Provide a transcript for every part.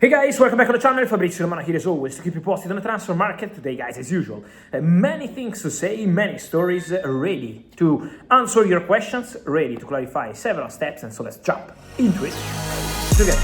Hey guys, welcome back to the channel. Fabrizio Romano here as always to keep you posted on the transfer market. Today guys, as usual, many things to say, many stories, ready to answer your questions, ready to clarify several steps, and so let's jump into it together.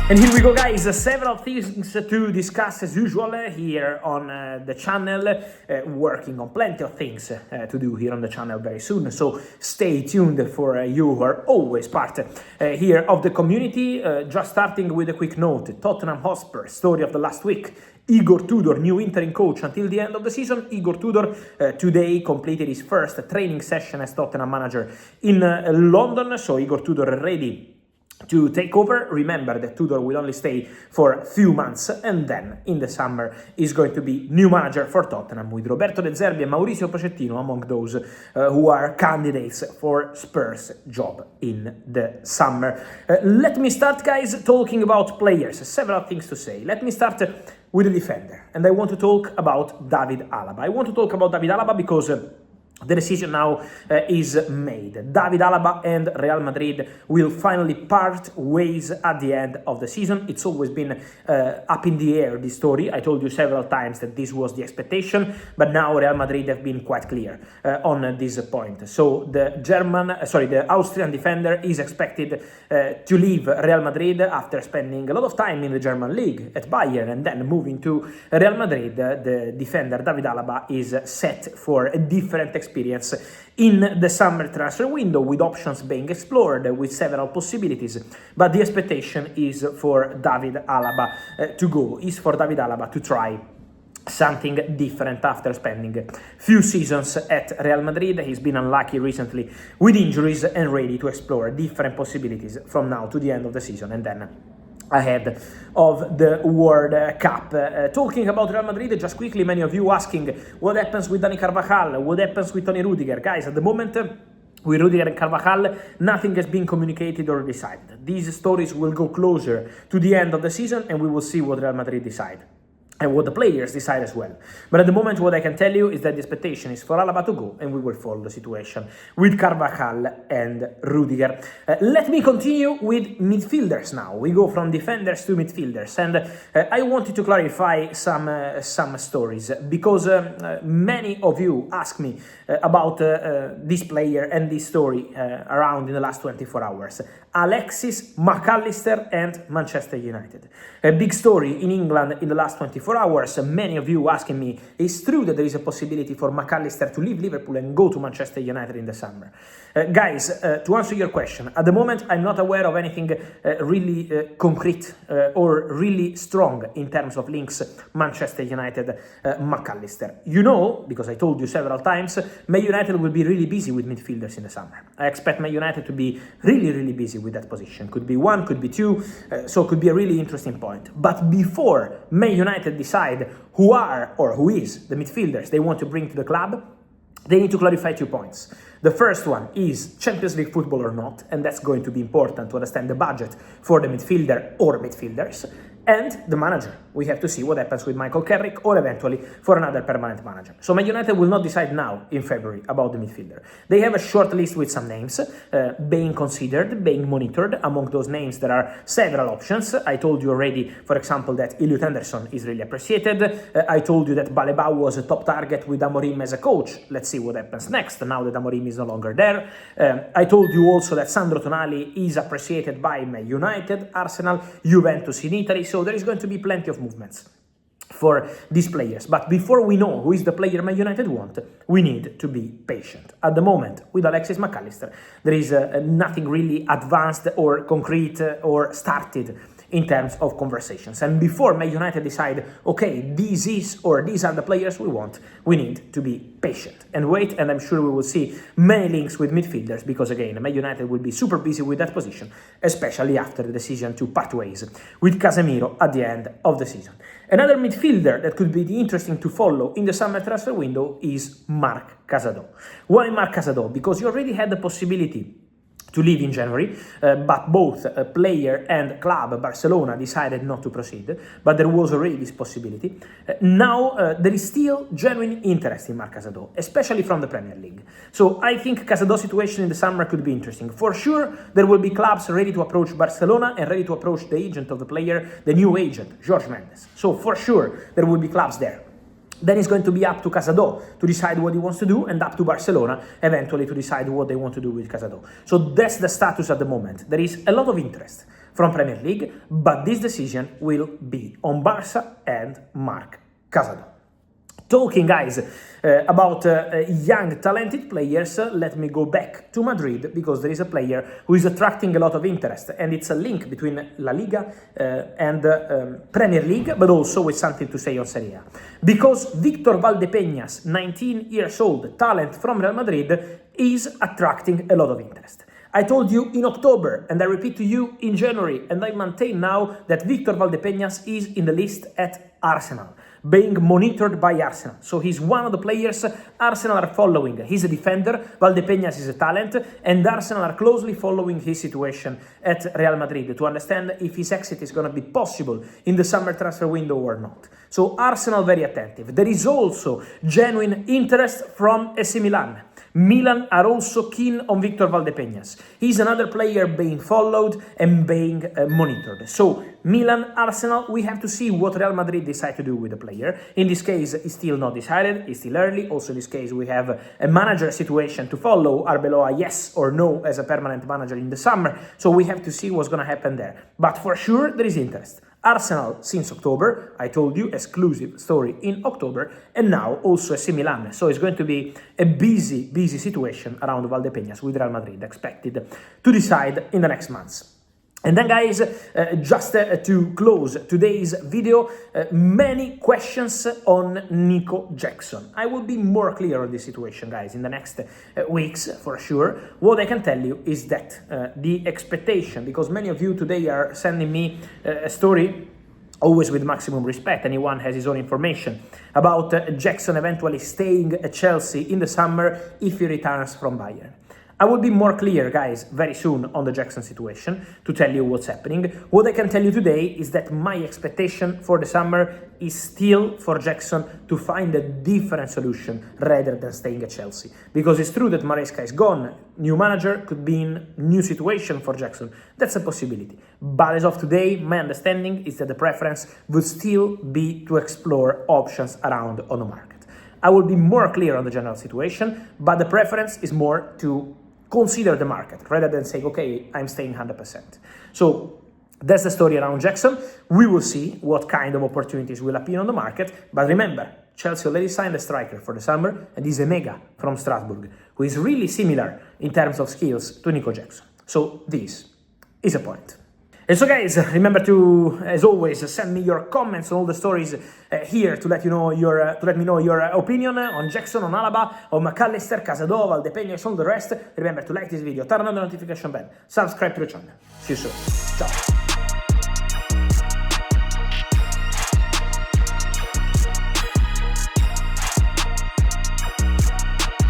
And here we go guys, several things to discuss as usual here on the channel, working on plenty of things to do here on the channel very soon, so stay tuned for you who are always part here of the community. Just starting with a quick note, Tottenham Hotspur, story of the last week. Igor Tudor, new interim coach until the end of the season. Igor Tudor today completed his first training session as Tottenham manager in London, so Igor Tudor ready to take over. Remember that Tudor will only stay for a few months and then in the summer is going to be new manager for Tottenham with Roberto De Zerbi and Mauricio Pochettino among those who are candidates for Spurs job in the summer. Let me start guys talking about players, several things to say. Let me start with a defender and I want to talk about David Alaba. I want to talk about David Alaba because the decision now is made. David Alaba and Real Madrid will finally part ways at the end of the season. It's always been up in the air, this story. I told you several times that this was the expectation, but now Real Madrid have been quite clear on this point. So the Austrian defender is expected to leave Real Madrid after spending a lot of time in the German league at Bayern and then moving to Real Madrid. The defender David Alaba is set for a different experience in the summer transfer window, with options being explored, with several possibilities, but the expectation is for David Alaba to go, is for David Alaba to try something different after spending a few seasons at Real Madrid. He's been unlucky recently with injuries and ready to explore different possibilities from now to the end of the season and then ahead of the World Cup. Talking about Real Madrid, just quickly, many of you asking what happens with Dani Carvajal, what happens with Toni Rüdiger. Guys, at the moment, with Rüdiger and Carvajal, nothing has been communicated or decided. These stories will go closer to the end of the season and we will see what Real Madrid decide and what the players decide as well. But at the moment, what I can tell you is that the expectation is for Alaba to go and we will follow the situation with Carvajal and Rüdiger. Let me continue with midfielders now. We go from defenders to midfielders, and I wanted to clarify some stories because many of you asked me about this player and this story around in the last 24 hours. Alexis Mac Allister and Manchester United. A big story in England in the last 24 hours. Many of you asking me, is true that there is a possibility for Mac Allister to leave Liverpool and go to Manchester United in the summer? Guys, to answer your question, at the moment I'm not aware of anything really concrete or really strong in terms of links Manchester United Mac Allister. You know, because I told you several times, Man United will be really busy with midfielders in the summer. I expect Man United to be really busy with that position. Could be one, could be two, so it could be a really interesting point. But before Man United decide who are or who is the midfielders they want to bring to the club, they need to clarify 2 points. The first one is Champions League football or not, and that's going to be important to understand the budget for the midfielder or midfielders. And the manager. We have to see what happens with Michael Carrick or eventually for another permanent manager. So Man United will not decide now in February about the midfielder. They have a short list with some names being considered, being monitored. Among those names there are several options. I told you already, for example, that Henderson is really appreciated. I told you that Baleba was a top target with Amorim as a coach. Let's see what happens next now that Amorim is no longer there. I told you also that Sandro Tonali is appreciated by Man United, Arsenal, Juventus in Italy. So there is going to be plenty of movements for these players. But before we know who is the player Man United want, we need to be patient. At the moment, with Alexis Mac Allister, there is nothing really advanced or concrete or started in terms of conversations. And before Man United decide, okay, this is or these are the players we want, we need to be patient and wait, and I'm sure we will see many links with midfielders because, again, Man United will be super busy with that position, especially after the decision to part ways with Casemiro at the end of the season. Another midfielder that could be interesting to follow in the summer transfer window is Marc Casadó. Why Marc Casadó? Because you already had the possibility to leave in January, but both player and club, Barcelona, decided not to proceed, but there was already this possibility. Now, there is still genuine interest in Marc Casadó, especially from the Premier League. So I think Casadó's situation in the summer could be interesting. For sure, there will be clubs ready to approach Barcelona and ready to approach the agent of the player, the new agent, Jorge Mendes. So for sure, there will be clubs there. Then it's going to be up to Casadó to decide what he wants to do, and up to Barcelona eventually to decide what they want to do with Casadó. So that's the status at the moment. There is a lot of interest from Premier League, but this decision will be on Barca and Marc Casadó. Talking, guys, about young, talented players, let me go back to Madrid, because there is a player who is attracting a lot of interest, and it's a link between La Liga and Premier League, but also with something to say on Serie A. Because Víctor Valdepeñas, 19 years old, talent from Real Madrid, is attracting a lot of interest. I told you in October, and I repeat to you in January, and I maintain now that Víctor Valdepeñas is in the list at Arsenal, being monitored by Arsenal. So he's one of the players Arsenal are following. He's a defender, Valdepeñas is a talent, and Arsenal are closely following his situation at Real Madrid to understand if his exit is going to be possible in the summer transfer window or not. So Arsenal very attentive. There is also genuine interest from AC Milan. Milan are also keen on Víctor Valdepeñas. He's another player being followed and being monitored. So Milan, Arsenal, we have to see what Real Madrid decide to do with the player. In this case, it's still not decided, it's still early. Also in this case, we have a manager situation to follow. Arbeloa, yes or no, as a permanent manager in the summer. So we have to see what's going to happen there. But for sure, there is interest. Arsenal since October, I told you, exclusive story in October, and now also AC Milan. So it's going to be a busy situation around Valdepeñas with Real Madrid expected to decide in the next months. And then, guys, just to close today's video, many questions on Nico Jackson. I will be more clear on this situation, guys, in the next weeks, for sure. What I can tell you is that the expectation, because many of you today are sending me a story, always with maximum respect, anyone has his own information, about Jackson eventually staying at Chelsea in the summer if he returns from Bayern. I will be more clear, guys, very soon on the Jackson situation to tell you what's happening. What I can tell you today is that my expectation for the summer is still for Jackson to find a different solution rather than staying at Chelsea. Because it's true that Maresca is gone, new manager could be in new situation for Jackson. That's a possibility. But as of today, my understanding is that the preference would still be to explore options around on the market. I will be more clear on the general situation, but the preference is more to consider the market rather than saying, okay, I'm staying 100%. So that's the story around Jackson. We will see what kind of opportunities will appear on the market. But remember, Chelsea already signed a striker for the summer, and is Emega from Strasbourg, who is really similar in terms of skills to Nico Jackson. So this is a point. And so, guys, remember to, as always, send me your comments on all the stories here to let me know your opinion on Jackson, on Alaba, on Mac Allister, Casadó, Valdepeñas, all the rest. Remember to like this video, turn on the notification bell, subscribe to the channel. See you soon. Ciao.